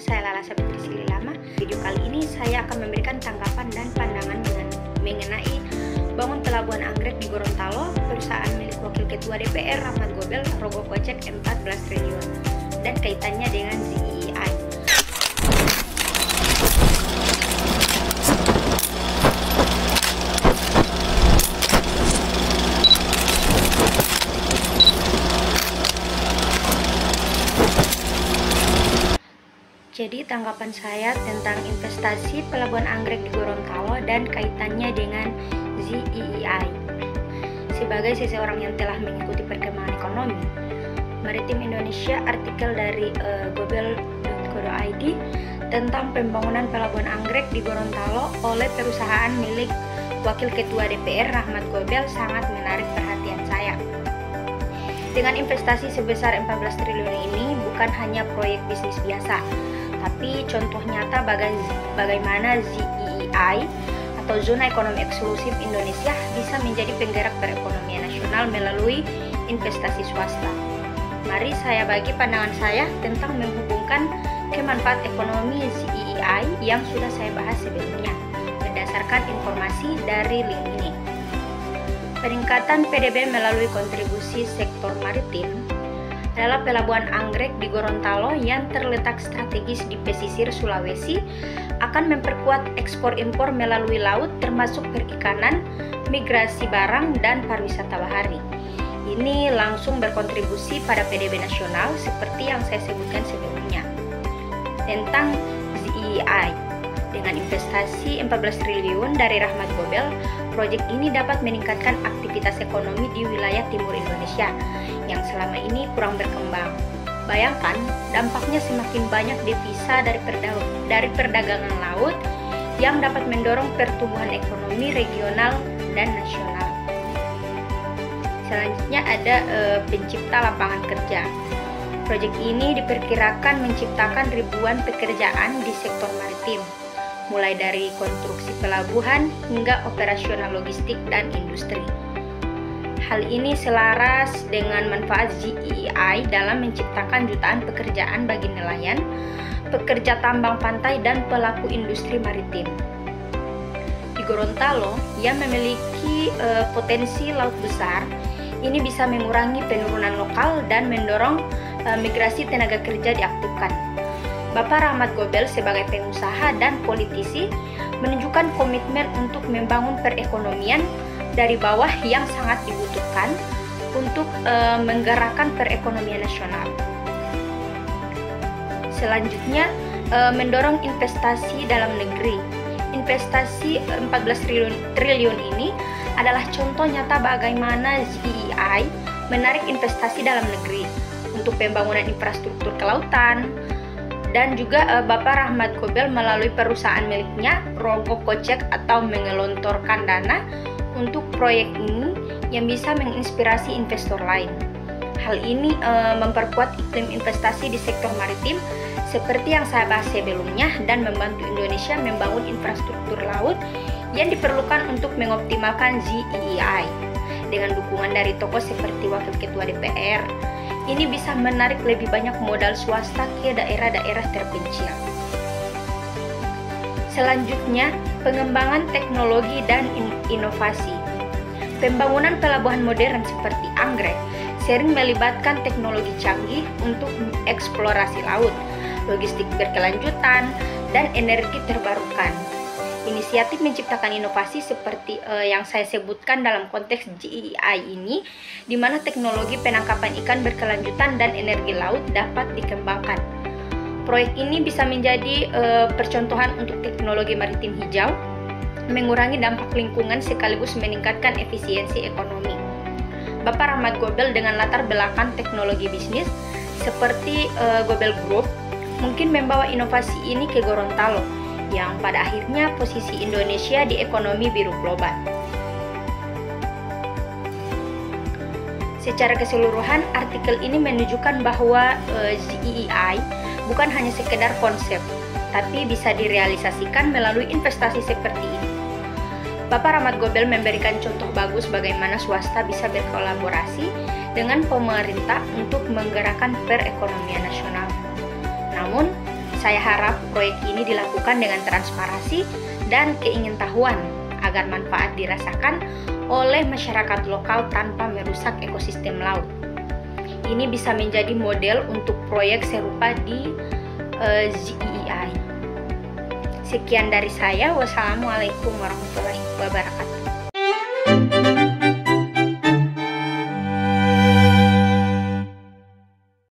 saya Lala Sabitri Sililama. Video kali ini saya akan memberikan tanggapan dan pandangan mengenai bangun pelabuhan anggrek di Gorontalo, perusahaan milik Wakil Ketua DPR Rahmat Gobel, rogoh kocek 14 triliun, dan kaitannya dengan ZEI. Jadi tanggapan saya tentang investasi pelabuhan anggrek di Gorontalo dan kaitannya dengan ZEI. Sebagai seseorang yang telah mengikuti perkembangan ekonomi maritim Indonesia, artikel dari gobel.co.id tentang pembangunan pelabuhan anggrek di Gorontalo oleh perusahaan milik Wakil Ketua DPR Rahmat Gobel sangat menarik perhatian saya. Dengan investasi sebesar 14 triliun ini bukan hanya proyek bisnis biasa, tapi contoh nyata bagaimana ZEI atau Zona Ekonomi Eksklusif Indonesia bisa menjadi penggerak perekonomian nasional melalui investasi swasta. Mari saya bagi pandangan saya tentang menghubungkan kemanfaat ekonomi ZEI yang sudah saya bahas sebelumnya berdasarkan informasi dari link ini. Peningkatan PDB melalui kontribusi sektor maritim adalah pelabuhan anggrek di Gorontalo yang terletak strategis di pesisir Sulawesi akan memperkuat ekspor impor melalui laut termasuk perikanan, migrasi barang, dan pariwisata bahari. Ini langsung berkontribusi pada PDB nasional seperti yang saya sebutkan sebelumnya. Tentang ZEI, dengan investasi 14 triliun dari Rahmat Gobel, proyek ini dapat meningkatkan aktivitas ekonomi di wilayah timur Indonesia yang selama ini kurang berkembang. Bayangkan, dampaknya semakin banyak devisa dari perdagangan laut yang dapat mendorong pertumbuhan ekonomi regional dan nasional. Selanjutnya ada pencipta lapangan kerja. Proyek ini diperkirakan menciptakan ribuan pekerjaan di sektor maritim, mulai dari konstruksi pelabuhan hingga operasional logistik dan industri. Hal ini selaras dengan manfaat ZEI dalam menciptakan jutaan pekerjaan bagi nelayan, pekerja tambang pantai, dan pelaku industri maritim. Di Gorontalo yang memiliki potensi laut besar, ini bisa mengurangi penurunan lokal dan mendorong migrasi tenaga kerja diaktifkan. Bapak Rahmat Gobel sebagai pengusaha dan politisi menunjukkan komitmen untuk membangun perekonomian dari bawah yang sangat dibutuhkan untuk menggerakkan perekonomian nasional. Selanjutnya, mendorong investasi dalam negeri. Investasi 14 triliun ini adalah contoh nyata bagaimana ZEI menarik investasi dalam negeri untuk pembangunan infrastruktur kelautan. Dan juga Bapak Rahmat Gobel melalui perusahaan miliknya rogoh kocek atau mengelontorkan dana untuk proyek ini yang bisa menginspirasi investor lain. Hal ini memperkuat iklim investasi di sektor maritim seperti yang saya bahas sebelumnya dan membantu Indonesia membangun infrastruktur laut yang diperlukan untuk mengoptimalkan ZEI. Dengan dukungan dari tokoh seperti Wakil Ketua DPR, ini bisa menarik lebih banyak modal swasta ke daerah-daerah terpencil. Selanjutnya, pengembangan teknologi dan inovasi. Pembangunan pelabuhan modern seperti anggrek sering melibatkan teknologi canggih untuk eksplorasi laut, logistik berkelanjutan, dan energi terbarukan. Inisiatif menciptakan inovasi seperti yang saya sebutkan dalam konteks ZEI ini, di mana teknologi penangkapan ikan berkelanjutan dan energi laut dapat dikembangkan. Proyek ini bisa menjadi percontohan untuk teknologi maritim hijau, mengurangi dampak lingkungan sekaligus meningkatkan efisiensi ekonomi. Bapak Rahmat Gobel dengan latar belakang teknologi bisnis seperti Gobel Group mungkin membawa inovasi ini ke Gorontalo, yang pada akhirnya posisi Indonesia di ekonomi biru global. Secara keseluruhan, artikel ini menunjukkan bahwa ZEI bukan hanya sekedar konsep, tapi bisa direalisasikan melalui investasi seperti ini. Bapak Rahmat Gobel memberikan contoh bagus bagaimana swasta bisa berkolaborasi dengan pemerintah untuk menggerakkan perekonomian nasional. Namun, Saya harap proyek ini dilakukan dengan transparansi dan keingintahuan agar manfaat dirasakan oleh masyarakat lokal tanpa merusak ekosistem laut. Ini bisa menjadi model untuk proyek serupa di ZEEI. Sekian dari saya. Wassalamualaikum warahmatullahi wabarakatuh.